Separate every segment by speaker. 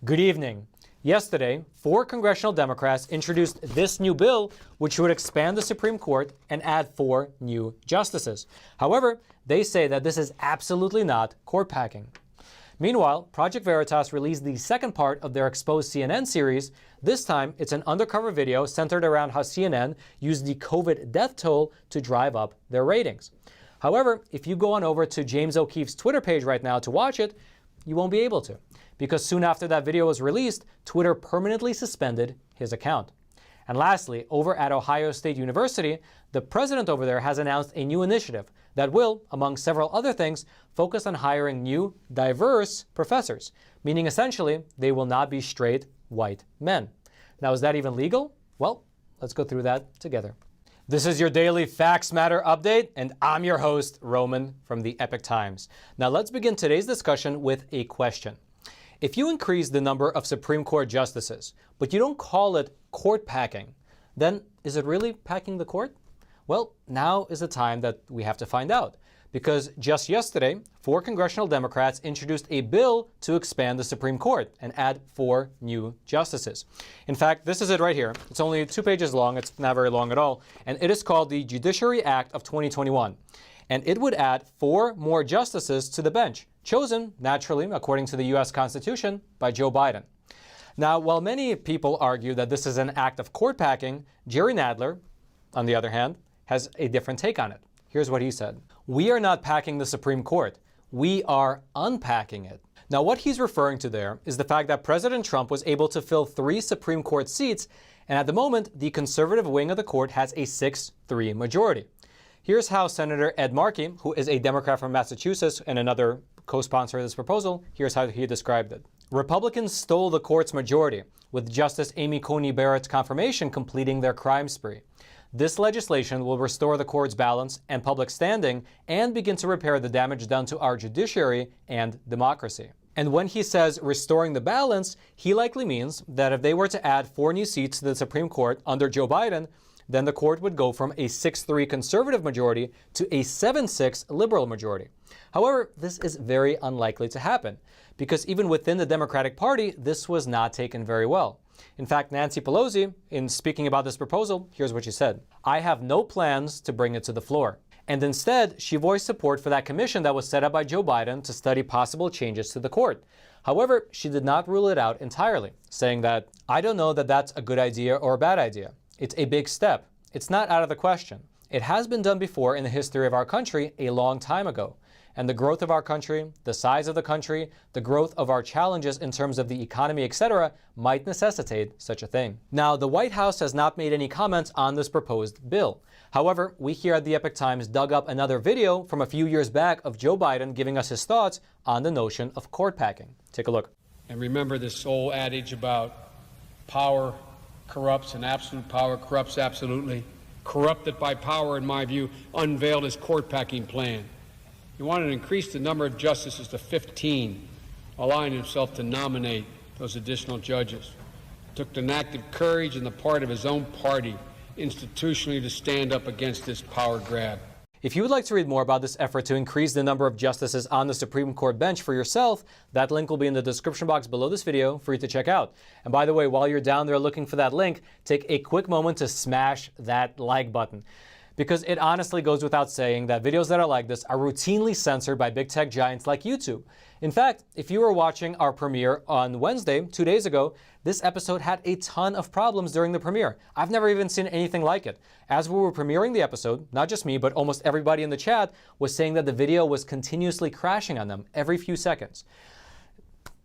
Speaker 1: Good evening. Yesterday, 4 congressional Democrats introduced this new bill, which would expand the Supreme Court and add 4 new justices. However, they say that this is absolutely not court packing. Meanwhile, Project Veritas released the second part of their Exposed CNN series. This time, it's an undercover video centered around how CNN used the COVID death toll to drive up their ratings. However, if you go on over to James O'Keefe's Twitter page right now to watch it, you won't be able to, because soon after that video was released, Twitter permanently suspended his account. And lastly, over at Ohio State University, the president over there has announced a new initiative that will, among several other things, focus on hiring new, diverse professors, meaning essentially they will not be straight white men. Now, is that even legal? Well, let's go through that together. This is your daily Facts Matter update, and I'm your host, Roman, from the Epoch Times. Now, let's begin today's discussion with a question. If you increase the number of Supreme Court justices, but you don't call it court packing, then is it really packing the court? Well, now is the time that we have to find out, because just yesterday, 4 congressional Democrats introduced a bill to expand the Supreme Court and add 4 new justices. In fact, this is it right here. It's only 2 pages long. It's not very long at all. And it is called the Judiciary Act of 2021. And it would add 4 more justices to the bench, chosen, naturally, according to the U.S. Constitution, by Joe Biden. Now, while many people argue that this is an act of court packing, Jerry Nadler, on the other hand, has a different take on it. Here's what he said. "We are not packing the Supreme Court. We are unpacking it." Now, what he's referring to there is the fact that President Trump was able to fill 3 Supreme Court seats, and at the moment, the conservative wing of the court has a 6-3 majority. Here's how Senator Ed Markey, who is a Democrat from Massachusetts and another co-sponsor of this proposal, here's how he described it. "Republicans stole the court's majority, with Justice Amy Coney Barrett's confirmation completing their crime spree. This legislation will restore the court's balance and public standing and begin to repair the damage done to our judiciary and democracy." And when he says restoring the balance, he likely means that if they were to add 4 new seats to the Supreme Court under Joe Biden, then the court would go from a 6-3 conservative majority to a 7-6 liberal majority. However, this is very unlikely to happen, because even within the Democratic Party, this was not taken very well. In fact, Nancy Pelosi, in speaking about this proposal, here's what she said. "I have no plans to bring it to the floor." And instead, she voiced support for that commission that was set up by Joe Biden to study possible changes to the court. However, she did not rule it out entirely, saying that, "I don't know that that's a good idea or a bad idea. It's a big step. It's not out of the question. It has been done before in the history of our country a long time ago. And the growth of our country, the size of the country, the growth of our challenges in terms of the economy, etc., might necessitate such a thing." Now, the White House has not made any comments on this proposed bill. However, we here at the Epoch Times dug up another video from a few years back of Joe Biden giving us his thoughts on the notion of court packing. Take a look.
Speaker 2: And remember this old adage about power corrupts and absolute power corrupts absolutely. Corrupted by power, in my view, unveiled his court packing plan. He wanted to increase the number of justices to 15, allowing himself to nominate those additional judges. It took an act of courage on the part of his own party institutionally to stand up against this power grab.
Speaker 1: If you would like to read more about this effort to increase the number of justices on the Supreme Court bench for yourself, that link will be in the description box below this video for you to check out. And by the way, while you're down there looking for that link, take a quick moment to smash that like button, because it honestly goes without saying that videos that are like this are routinely censored by big tech giants like YouTube. In fact, if you were watching our premiere on Wednesday, 2 days ago, this episode had a ton of problems during the premiere. I've never even seen anything like it. As we were premiering the episode, not just me, but almost everybody in the chat was saying that the video was continuously crashing on them every few seconds.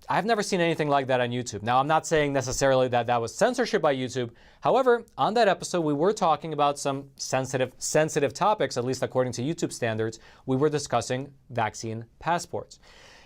Speaker 1: I've never seen anything like that on YouTube. Now, I'm not saying necessarily that that was censorship by YouTube. However, on that episode, we were talking about some sensitive topics, at least according to YouTube standards. We were discussing vaccine passports.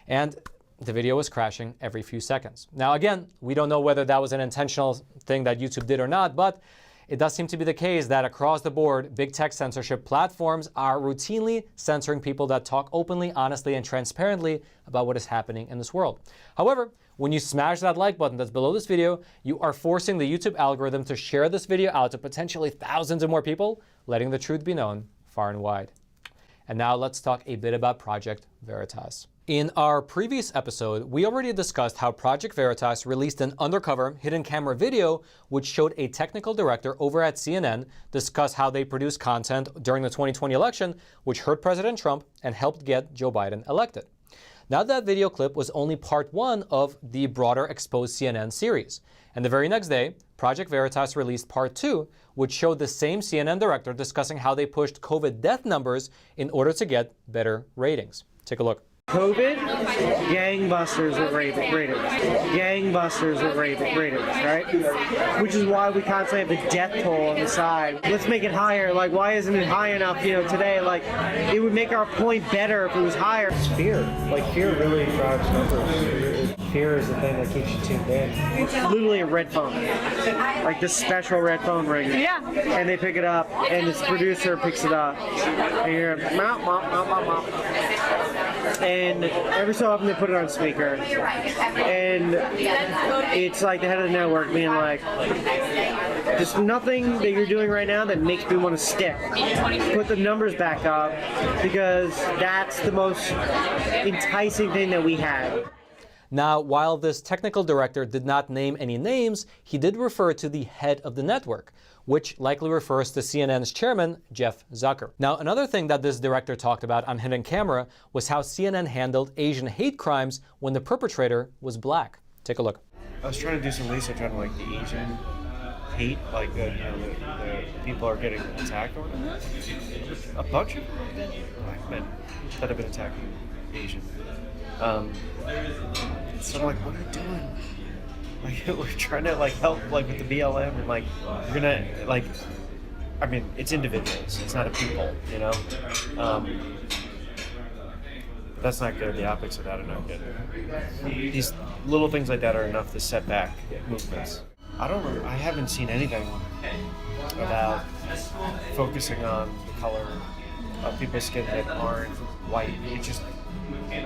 Speaker 1: And the video was crashing every few seconds. Now, again, we don't know whether that was an intentional thing that YouTube did or not, but it does seem to be the case that across the board, big tech censorship platforms are routinely censoring people that talk openly, honestly, and transparently about what is happening in this world. However, when you smash that like button that's below this video, you are forcing the YouTube algorithm to share this video out to potentially thousands of more people, letting the truth be known far and wide. And now let's talk a bit about Project Veritas. In our previous episode, we already discussed how Project Veritas released an undercover hidden camera video which showed a technical director over at CNN discuss how they produced content during the 2020 election which hurt President Trump and helped get Joe Biden elected. Now that video clip was only part one of the broader Exposed CNN series. And the very next day, Project Veritas released part two, which showed the same CNN director discussing how they pushed COVID death numbers in order to get better ratings. Take a look.
Speaker 3: COVID, gangbusters with ratings. Gangbusters with ratings, right? Which is why we constantly have the death toll on the side. Let's make it higher. Like, why isn't it high enough, today? Like, it would make our point better if it was higher. It's fear. Like, fear really drives numbers. Fear is the thing that keeps you tuned in. It's literally a red phone. Like this special red phone ring. Yeah. And they pick it up, and this producer picks it up. And you're mop, mop, mop, mop, mop. And every so often they put it on speaker, and it's like the head of the network being like, there's nothing that you're doing right now that makes me want to stick. Put the numbers back up, because that's the most enticing thing that we have.
Speaker 1: Now, while this technical director did not name any names, he did refer to the head of the network, which likely refers to CNN's chairman, Jeff Zucker. Now, another thing that this director talked about on Hidden Camera was how CNN handled Asian hate crimes when the perpetrator was black. Take a look.
Speaker 3: I was trying to do some research on like the Asian hate, like the people are getting attacked or whatever. A bunch of black men that have been attacking Asian men. So I'm like, what are you doing? Like, we're trying to like help like with the BLM, and like we're gonna like, I mean, it's individuals, it's not a people, that's not good. The optics of that are not good. These little things like that are enough to set back movements. I haven't seen anything about focusing on the color of people's skin that aren't white.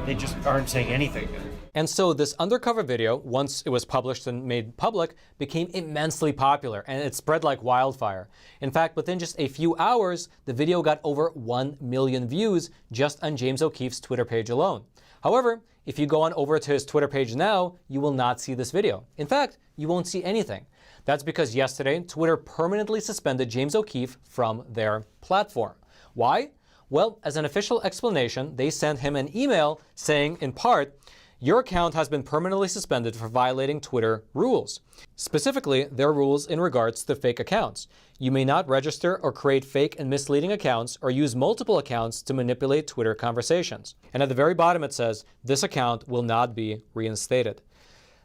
Speaker 3: They just aren't saying anything.
Speaker 1: And so this undercover video, once it was published and made public, became immensely popular, and it spread like wildfire. In fact, within just a few hours, the video got over 1 million views just on James O'Keefe's Twitter page alone. However, if you go on over to his Twitter page now, you will not see this video. In fact, you won't see anything. That's because yesterday, Twitter permanently suspended James O'Keefe from their platform. Why? Well, as an official explanation, they sent him an email saying, in part, your account has been permanently suspended for violating Twitter rules. Specifically, their rules in regards to fake accounts. You may not register or create fake and misleading accounts or use multiple accounts to manipulate Twitter conversations. And at the very bottom it says, this account will not be reinstated.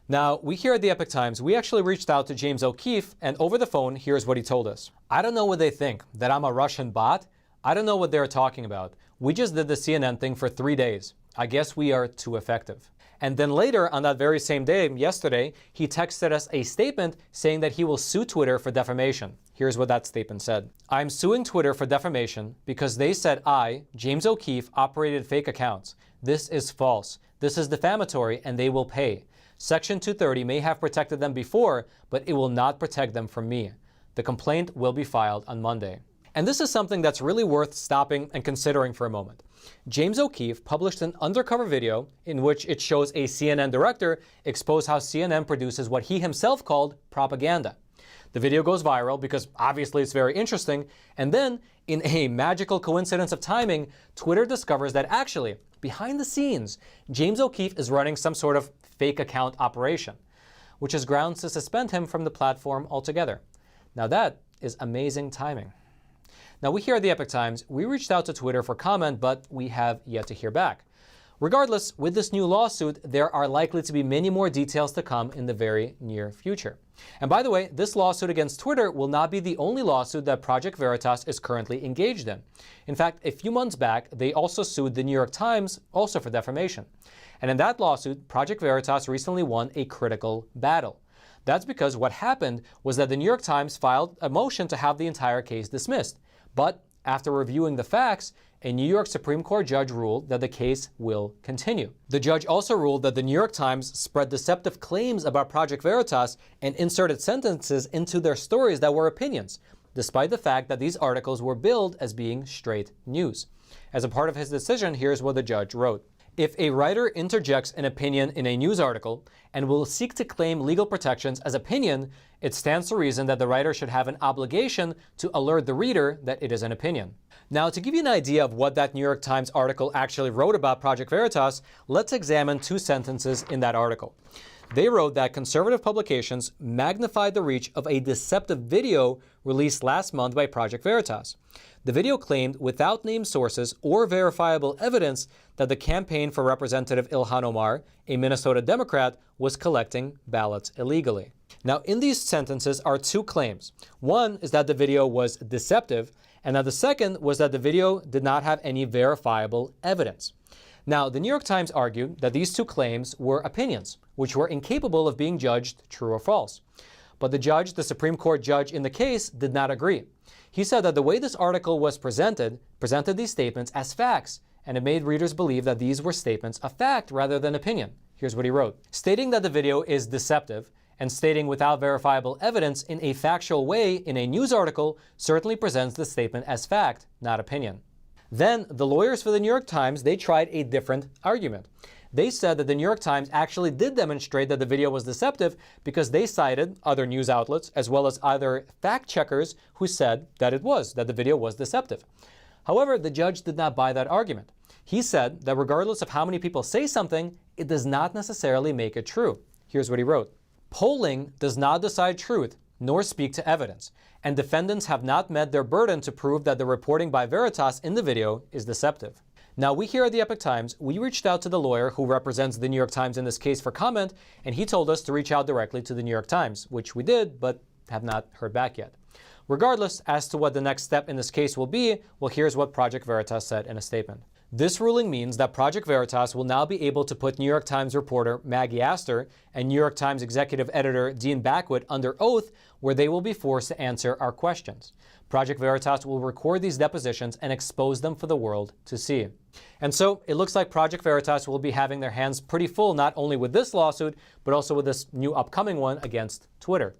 Speaker 1: Now, we here at the Epoch Times, we actually reached out to James O'Keefe, and over the phone, here's what he told us. I don't know what they think, that I'm a Russian bot. I don't know what they're talking about. We just did the CNN thing for 3 days. I guess we are too effective. And then later on that very same day, yesterday, he texted us a statement saying that he will sue Twitter for defamation. Here's what that statement said. I'm suing Twitter for defamation because they said I, James O'Keefe, operated fake accounts. This is false. This is defamatory and they will pay. Section 230 may have protected them before, but it will not protect them from me. The complaint will be filed on Monday. And this is something that's really worth stopping and considering for a moment. James O'Keefe published an undercover video in which it shows a CNN director expose how CNN produces what he himself called propaganda. The video goes viral because obviously it's very interesting, and then, in a magical coincidence of timing, Twitter discovers that actually, behind the scenes, James O'Keefe is running some sort of fake account operation, which is grounds to suspend him from the platform altogether. Now that is amazing timing. Now, we here at the Epoch Times, we reached out to Twitter for comment, but we have yet to hear back. Regardless, with this new lawsuit, there are likely to be many more details to come in the very near future. And by the way, this lawsuit against Twitter will not be the only lawsuit that Project Veritas is currently engaged in. In fact, a few months back, they also sued the New York Times, also for defamation. And in that lawsuit, Project Veritas recently won a critical battle. That's because what happened was that the New York Times filed a motion to have the entire case dismissed. But after reviewing the facts, a New York Supreme Court judge ruled that the case will continue. The judge also ruled that the New York Times spread deceptive claims about Project Veritas and inserted sentences into their stories that were opinions, despite the fact that these articles were billed as being straight news. As a part of his decision, here's what the judge wrote. If a writer interjects an opinion in a news article and will seek to claim legal protections as opinion, it stands to reason that the writer should have an obligation to alert the reader that it is an opinion. Now, to give you an idea of what that New York Times article actually wrote about Project Veritas, let's examine 2 sentences in that article. They wrote that conservative publications magnified the reach of a deceptive video released last month by Project Veritas. The video claimed, without named sources or verifiable evidence, that the campaign for Representative Ilhan Omar, a Minnesota Democrat, was collecting ballots illegally. Now, in these sentences are 2 claims. One is that the video was deceptive, and that the second was that the video did not have any verifiable evidence. Now, the New York Times argued that these 2 claims were opinions, which were incapable of being judged true or false. But the judge, the Supreme Court judge in the case, did not agree. He said that the way this article was presented these statements as facts, and it made readers believe that these were statements of fact rather than opinion. Here's what he wrote. Stating that the video is deceptive and stating without verifiable evidence in a factual way in a news article certainly presents the statement as fact, not opinion. Then the lawyers for the New York Times, they tried a different argument. They said that the New York Times actually did demonstrate that the video was deceptive because they cited other news outlets as well as other fact checkers who said that the video was deceptive. However, the judge did not buy that argument. He said that regardless of how many people say something, it does not necessarily make it true. Here's what he wrote. Polling does not decide truth nor speak to evidence, and defendants have not met their burden to prove that the reporting by Veritas in the video is deceptive. Now, we here at the Epoch Times, we reached out to the lawyer who represents the New York Times in this case for comment, and he told us to reach out directly to the New York Times, which we did, but have not heard back yet. Regardless, as to what the next step in this case will be, well, here's what Project Veritas said in a statement. This ruling means that Project Veritas will now be able to put New York Times reporter Maggie Astor and New York Times executive editor Dean Backwit under oath, where they will be forced to answer our questions. Project Veritas will record these depositions and expose them for the world to see. And so it looks like Project Veritas will be having their hands pretty full, not only with this lawsuit, but also with this new upcoming one against Twitter.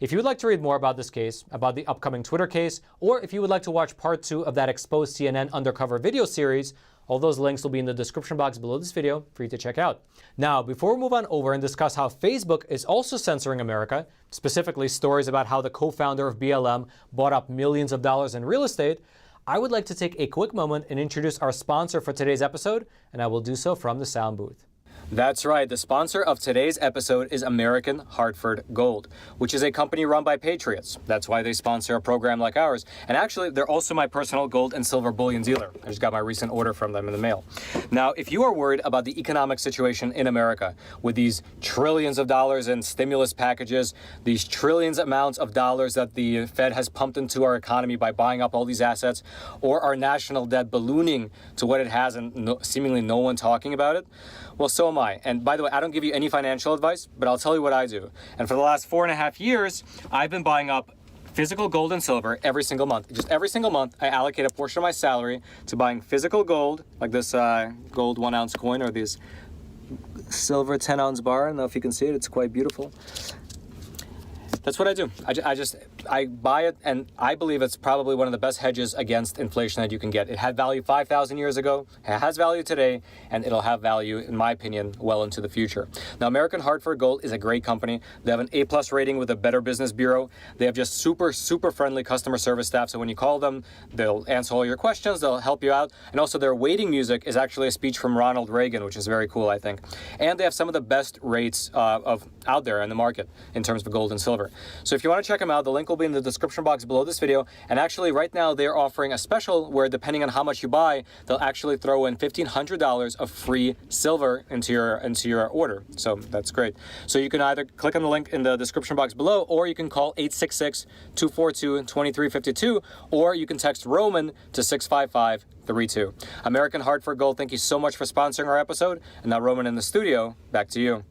Speaker 1: If you would like to read more about this case, about the upcoming Twitter case, or if you would like to watch part 2 of that Exposed CNN Undercover video series, all those links will be in the description box below this video for you to check out. Now, before we move on over and discuss how Facebook is also censoring America, specifically stories about how the co-founder of BLM bought up millions of dollars in real estate, I would like to take a quick moment and introduce our sponsor for today's episode, and I will do so from the sound booth. That's right. The sponsor of today's episode is American Hartford Gold, which is a company run by patriots. That's why they sponsor a program like ours. And actually, they're also my personal gold and silver bullion dealer. I just got my recent order from them in the mail. Now, if you are worried about the economic situation in America with these trillions of dollars in stimulus packages, these trillions amounts of dollars that the Fed has pumped into our economy by buying up all these assets, or our national debt ballooning to what it has and seemingly no one talking about it, well, so am I. And by the way, I don't give you any financial advice, but I'll tell you what I do. And for the last 4.5 years, I've been buying up physical gold and silver every single month. Just every single month, I allocate a portion of my salary to buying physical gold, like this gold 1 ounce coin or this silver 10 ounce bar. I don't know if you can see it. It's quite beautiful. That's what I do. I buy it, and I believe it's probably one of the best hedges against inflation that you can get. It had value 5,000 years ago, it has value today, and it'll have value, in my opinion, well into the future. Now, American Hartford Gold is a great company. They have an A+ rating with a Better Business Bureau. They have just super friendly customer service staff, so when you call them, they'll answer all your questions, they'll help you out, and also their waiting music is actually a speech from Ronald Reagan, which is very cool, I think. And they have some of the best rates out there in the market in terms of gold and silver. So if you want to check them out, the link will be in the description box below this video. And actually, right now, they're offering a special where, depending on how much you buy, they'll actually throw in $1,500 of free silver into your order. So that's great. So you can either click on the link in the description box below, or you can call 866-242-2352, or you can text Roman to 65532. American Hartford Gold, thank you so much for sponsoring our episode. And now, Roman in the studio, back to you.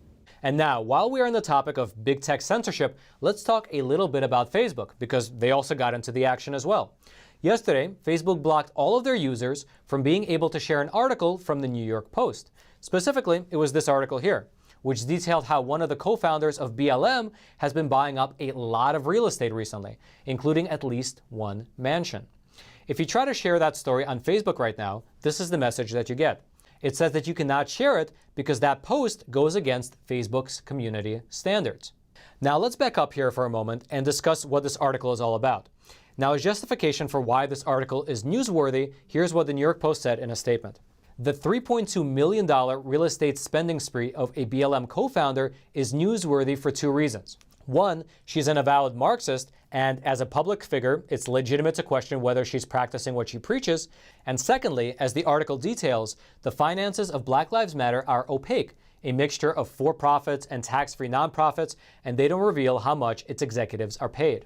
Speaker 1: And now, while we are on the topic of big tech censorship, let's talk a little bit about Facebook, because they also got into the action as well. Yesterday, Facebook blocked all of their users from being able to share an article from the New York Post. Specifically, it was this article here, which detailed how one of the co-founders of BLM has been buying up a lot of real estate recently, including at least one mansion. If you try to share that story on Facebook right now, this is the message that you get. It says that you cannot share it because that post goes against Facebook's community standards. Now let's back up here for a moment and discuss what this article is all about. Now, as justification for why this article is newsworthy, here's what the New York Post said in a statement. The $3.2 million real estate spending spree of a BLM co-founder is newsworthy for two reasons. One, she's an avowed Marxist, and as a public figure, it's legitimate to question whether she's practicing what she preaches. And secondly, as the article details, the finances of Black Lives Matter are opaque, a mixture of for-profits and tax-free nonprofits, and they don't reveal how much its executives are paid.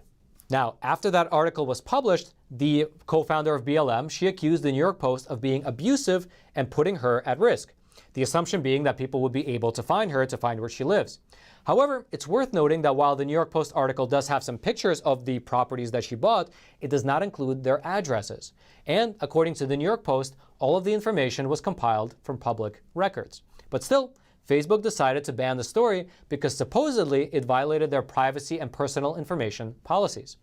Speaker 1: Now, after that article was published, the co-founder of BLM, she accused the New York Post of being abusive and putting her at risk. The assumption being that people would be able to find her to find where she lives. However, it's worth noting that while the New York Post article does have some pictures of the properties that she bought, it does not include their addresses. And according to the New York Post, all of the information was compiled from public records. But still, Facebook decided to ban the story because supposedly it violated their privacy and personal information policies.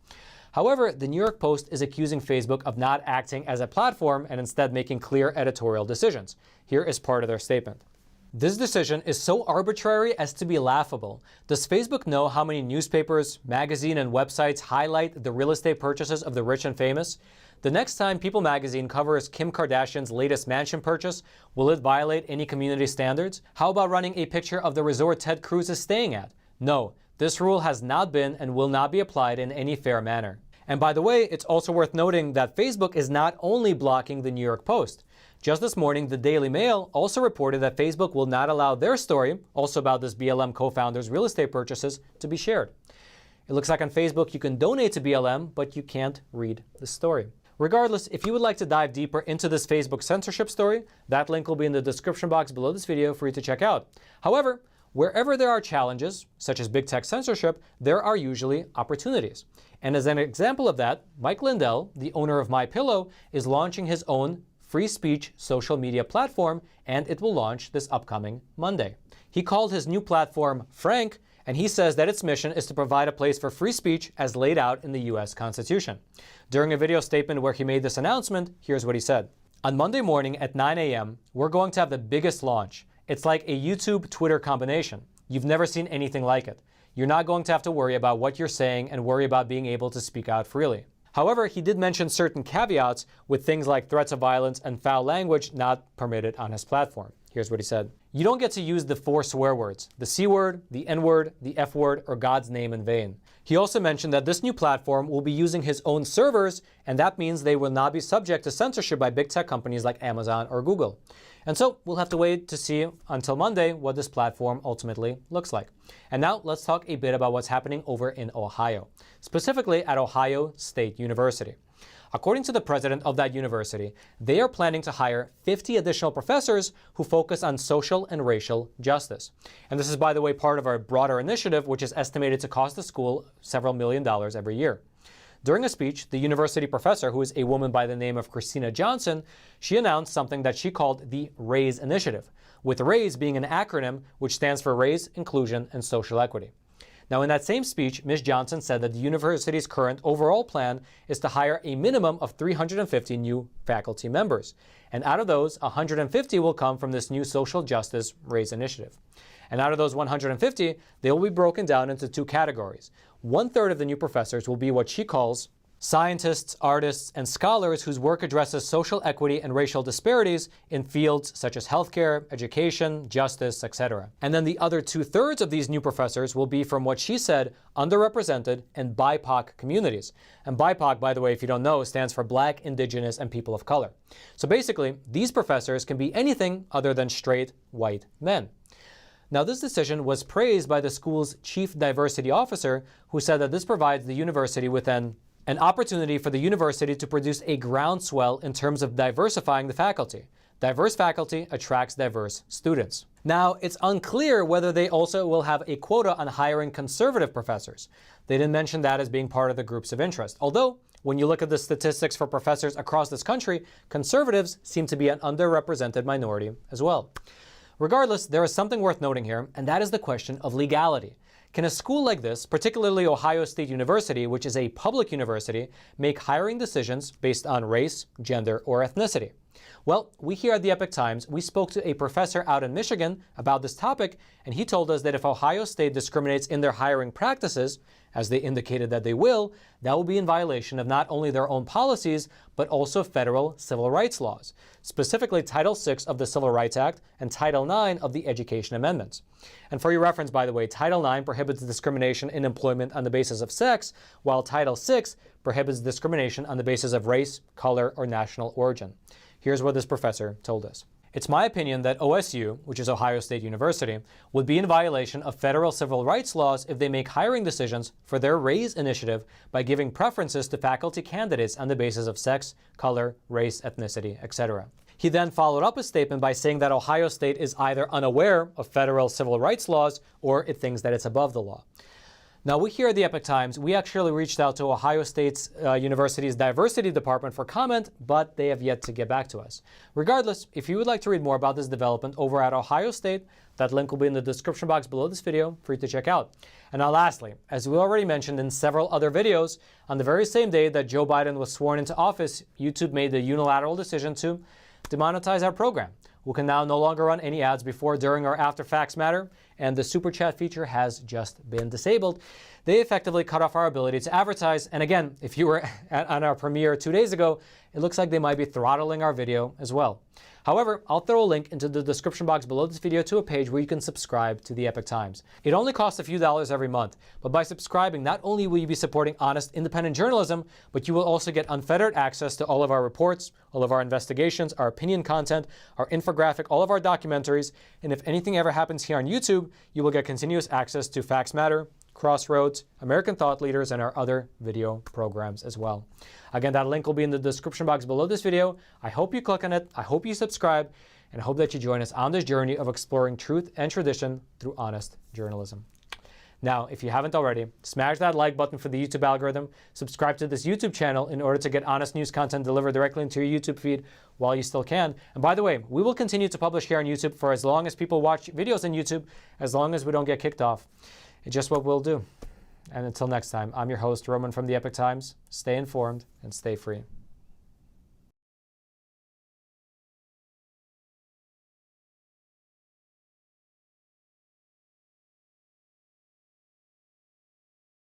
Speaker 1: However, the New York Post is accusing Facebook of not acting as a platform and instead making clear editorial decisions. Here is part of their statement. This decision is so arbitrary as to be laughable. Does Facebook know how many newspapers, magazines, and websites highlight the real estate purchases of the rich and famous? The next time People magazine covers Kim Kardashian's latest mansion purchase, will it violate any community standards? How about running a picture of the resort Ted Cruz is staying at? No, this rule has not been and will not be applied in any fair manner. And by the way, it's also worth noting that Facebook is not only blocking the New York Post. Just this morning, the Daily Mail also reported that Facebook will not allow their story, also about this BLM co-founder's real estate purchases, to be shared. It looks like on Facebook you can donate to BLM, but you can't read the story. Regardless, if you would like to dive deeper into this Facebook censorship story, that link will be in the description box below this video for you to check out. However, wherever there are challenges, such as big tech censorship, there are usually opportunities. And as an example of that, Mike Lindell, the owner of MyPillow, is launching his own free speech social media platform, and it will launch this upcoming Monday. He called his new platform Frank, and he says that its mission is to provide a place for free speech as laid out in the U.S. Constitution. During a video statement where he made this announcement, here's what he said. On Monday morning at 9 a.m., we're going to have the biggest launch. It's like a YouTube-Twitter combination. You've never seen anything like it. You're not going to have to worry about what you're saying and worry about being able to speak out freely. However, he did mention certain caveats with things like threats of violence and foul language not permitted on his platform. Here's what he said. You don't get to use the 4 swear words, the C word, the N word, the F word, or God's name in vain. He also mentioned that this new platform will be using his own servers, and that means they will not be subject to censorship by big tech companies like Amazon or Google. And so we'll have to wait to see until Monday what this platform ultimately looks like. And now let's talk a bit about what's happening over in Ohio, specifically at Ohio State University. According to the president of that university, they are planning to hire 50 additional professors who focus on social and racial justice. And this is, by the way, part of our broader initiative, which is estimated to cost the school several $1 million every year. During a speech, the university professor, who is a woman by the name of Christina Johnson, she announced something that she called the RAISE initiative, with RAISE being an acronym which stands for Race, Inclusion, and Social Equity. Now, in that same speech, Ms. Johnson said that the university's current overall plan is to hire a minimum of 350 new faculty members. And out of those, 150 will come from this new social justice RAISE initiative. And out of those 150, they will be broken down into 2 categories. 1/3 of the new professors will be what she calls scientists, artists, and scholars whose work addresses social equity and racial disparities in fields such as healthcare, education, justice, etc. And then the other 2/3 of these new professors will be from what she said, underrepresented and BIPOC communities. And BIPOC, by the way, if you don't know, stands for Black, Indigenous, and People of Color. So basically, these professors can be anything other than straight white men. Now, this decision was praised by the school's chief diversity officer, who said that this provides the university with an opportunity for the university to produce a groundswell in terms of diversifying the faculty. Diverse faculty attracts diverse students. Now, it's unclear whether they also will have a quota on hiring conservative professors. They didn't mention that as being part of the groups of interest. Although, when you look at the statistics for professors across this country, conservatives seem to be an underrepresented minority as well. Regardless, there is something worth noting here, and that is the question of legality. Can a school like this, particularly Ohio State University, which is a public university, make hiring decisions based on race, gender, or ethnicity? Well, we here at the Epoch Times, we spoke to a professor out in Michigan about this topic, and he told us that if Ohio State discriminates in their hiring practices, as they indicated that they will, that will be in violation of not only their own policies, but also federal civil rights laws, specifically Title VI of the Civil Rights Act and Title IX of the Education Amendments. And for your reference, by the way, Title IX prohibits discrimination in employment on the basis of sex, while Title VI prohibits discrimination on the basis of race, color, or national origin. Here's what this professor told us. It's my opinion that OSU, which is Ohio State University, would be in violation of federal civil rights laws if they make hiring decisions for their RAISE initiative by giving preferences to faculty candidates on the basis of sex, color, race, ethnicity, etc. He then followed up his statement by saying that Ohio State is either unaware of federal civil rights laws or it thinks that it's above the law. Now, we here at the Epoch Times, we actually reached out to Ohio State's University's Diversity Department for comment, but they have yet to get back to us. Regardless, if you would like to read more about this development over at Ohio State, that link will be in the description box below this video for you to check out. And now lastly, as we already mentioned in several other videos, on the very same day that Joe Biden was sworn into office, YouTube made the unilateral decision to demonetize our program. We can now no longer run any ads before, during, or after Facts Matter, and the Super Chat feature has just been disabled. They effectively cut off our ability to advertise, and again, if you were on our premiere 2 days ago, it looks like they might be throttling our video as well. However, I'll throw a link into the description box below this video to a page where you can subscribe to the Epoch Times. It only costs a few dollars every month, but by subscribing, not only will you be supporting honest, independent journalism, but you will also get unfettered access to all of our reports, all of our investigations, our opinion content, our infographic, all of our documentaries, and if anything ever happens here on YouTube, you will get continuous access to Facts Matter, Crossroads, American Thought Leaders, and our other video programs as well. Again, that link will be in the description box below this video. I hope you click on it, I hope you subscribe, and I hope that you join us on this journey of exploring truth and tradition through honest journalism. Now, if you haven't already, smash that like button for the YouTube algorithm, subscribe to this YouTube channel in order to get honest news content delivered directly into your YouTube feed while you still can. And by the way, we will continue to publish here on YouTube for as long as people watch videos on YouTube, as long as we don't get kicked off. It's just what we'll do. And until next time, I'm your host, Roman from the Epoch Times. Stay informed and stay free.